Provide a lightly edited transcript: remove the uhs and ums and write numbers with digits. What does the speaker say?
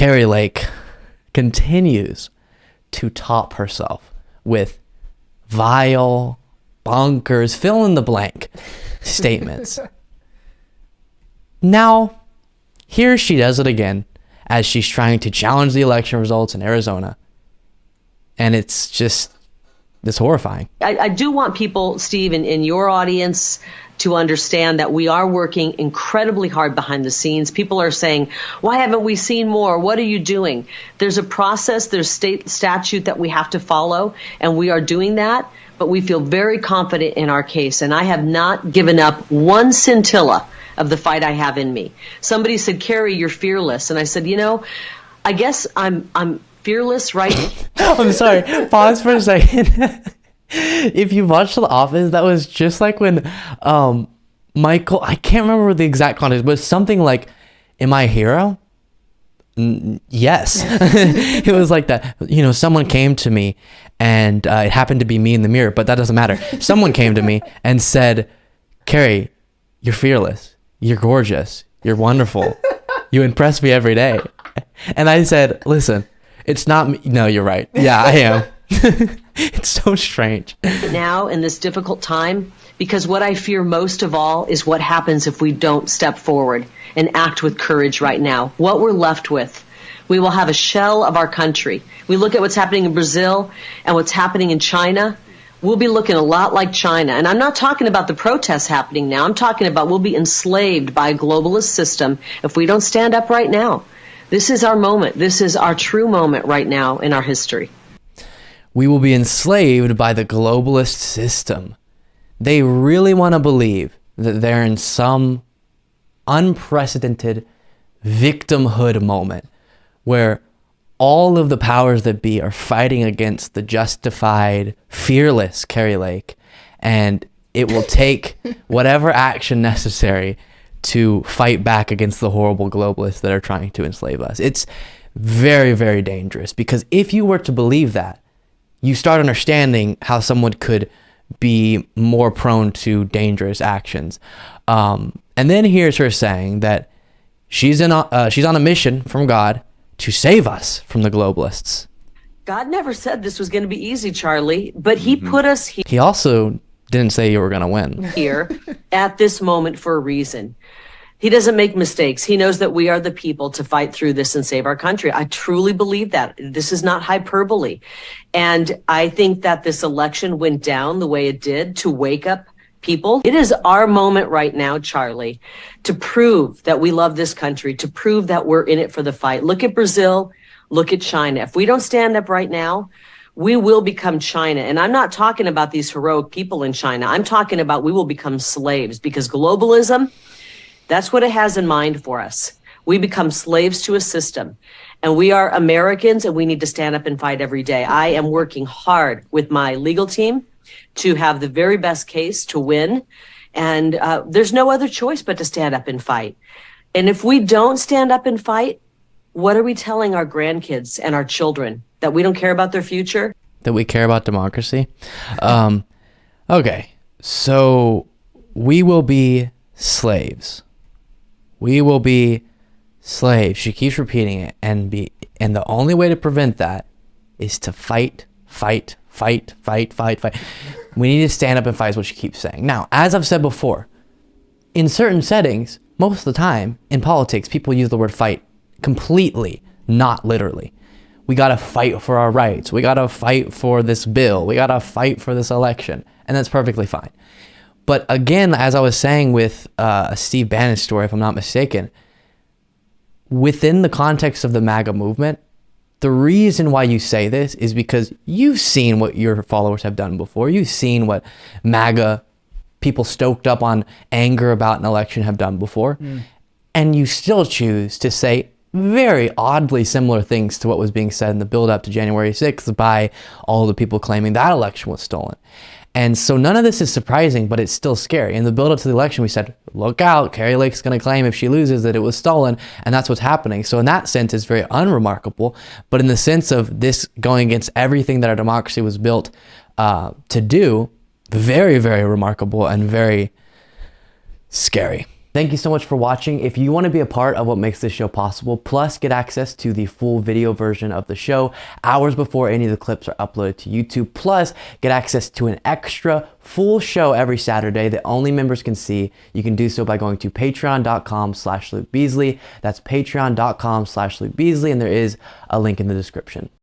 Kari Lake continues to top herself with vile, bonkers, fill in the blank statements. Now, here she does it again as she's trying to challenge the election results in Arizona. And it's horrifying. I do want people, Steve, in your audience to understand that we are working incredibly hard behind the scenes. People are saying, why haven't we seen more? What are you doing? There's a process, there's state statute that we have to follow, and we are doing that. But we feel very confident in our case, and I have not given up one scintilla of the fight I have in me. Somebody said, Kari, you're fearless. And I said, I guess I'm fearless, right? I'm sorry. Pause for a second. If you watched The Office, that was just like when Michael, I can't remember the exact context, but something like, am I a hero? Yes. It was like that. Someone came to me and it happened to be me in the mirror, but that doesn't matter. Someone came to me and said, Kari, you're fearless. You're gorgeous. You're wonderful. You impress me every day. And I said, listen, it's not me. No, you're right. Yeah, I am. It's so strange. Now, in this difficult time, because what I fear most of all is what happens if we don't step forward and act with courage right now. What we're left with, we will have a shell of our country. We look at what's happening in Brazil and what's happening in China. We'll be looking a lot like China. And I'm not talking about the protests happening now. I'm talking about we'll be enslaved by a globalist system if we don't stand up right now. This is our moment. This is our true moment right now in our history. We will be enslaved by the globalist system. They really want to believe that they're in some unprecedented victimhood moment where all of the powers that be are fighting against the justified, fearless Kari Lake, and it will take whatever action necessary to fight back against the horrible globalists that are trying to enslave us. It's very, very dangerous, because if you were to believe that, you start understanding how someone could be more prone to dangerous actions. And then here's her saying that she's on a mission from God to save us from the globalists. God never said this was going to be easy, Charlie, but he put us here. He also didn't say you were going to win. Here at this moment for a reason. He doesn't make mistakes. He knows that we are the people to fight through this and save our country. I truly believe that. This is not hyperbole. And I think that this election went down the way it did to wake up people. It is our moment right now, Charlie, to prove that we love this country, to prove that we're in it for the fight. Look at Brazil. Look at China. If we don't stand up right now, we will become China. And I'm not talking about these heroic people in China. I'm talking about we will become slaves, because globalism, that's what it has in mind for us. We become slaves to a system, and we are Americans, and we need to stand up and fight every day. I am working hard with my legal team to have the very best case to win. And there's no other choice but to stand up and fight. And if we don't stand up and fight, what are we telling our grandkids and our children? That we don't care about their future? That we care about democracy? Okay, so we will be slaves. We will be slaves. She keeps repeating it, and the only way to prevent that is to fight. We need to stand up and fight, is what she keeps saying. Now, as I've said before, in certain settings, most of the time in politics, people use the word fight completely, not literally. We gotta fight for our rights. We gotta fight for this bill. We gotta fight for this election, and that's perfectly fine. But again, as I was saying with a Steve Bannon story, if I'm not mistaken, within the context of the MAGA movement, the reason why you say this is because you've seen what your followers have done before. You've seen what MAGA people stoked up on anger about an election have done before. And you still choose to say very oddly similar things to what was being said in the build up to January 6th by all the people claiming that election was stolen. And so none of this is surprising, but it's still scary. In the build-up to the election, we said, look out, Kari Lake's going to claim if she loses that it was stolen, and that's what's happening. So in that sense, it's very unremarkable. But in the sense of this going against everything that our democracy was built to do, very, very remarkable and very scary. Thank you so much for watching. If you want to be a part of what makes this show possible, plus get access to the full video version of the show hours before any of the clips are uploaded to YouTube, plus get access to an extra full show every Saturday that only members can see, you can do so by going to patreon.com/Luke Beasley. That's patreon.com/Luke Beasley, and there is a link in the description.